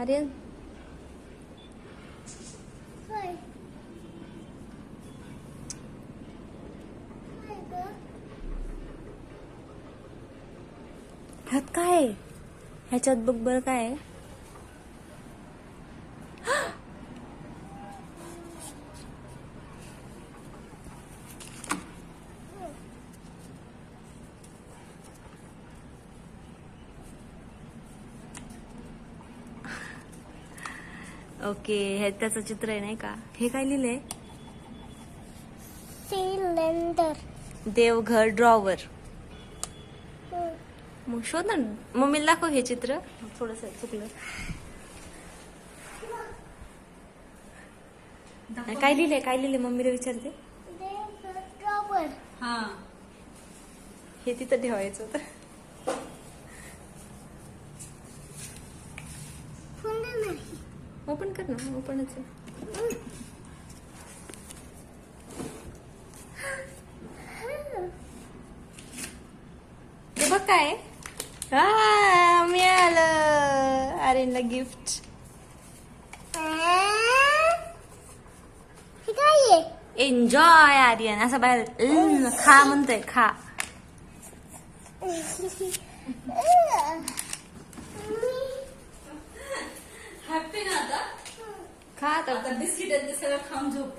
आर्यन ह्यात काय आहे? ह्याच्यात बघ बरं काय आहे? ओके, हे त्याचं चित्र आहे नाही का? हे काय लिहिलंय? सिलेंडर. देवघर ड्रॉवर. मग शोध ना, मम्मीला दाखव हे चित्र. थोडस चुकलं. काय लिहिलंय? काय लिहिलंय? मम्मीला विचारते. देवघर ड्रॉवर. हा, हे तिथं ठेवायचं होतं. पुन्हा नाही. ओपन कर ना. ओपनच आहे. हे बघ काय आहे? मिळालं आर्यनला गिफ्ट. हे काय आहे? एन्जॉय आर्यन. असं बाहेर खा म्हणतोय, खा. हॅपी ना आता? खा आता. आता बिस्किट आणि ते सगळं खाऊन झोप.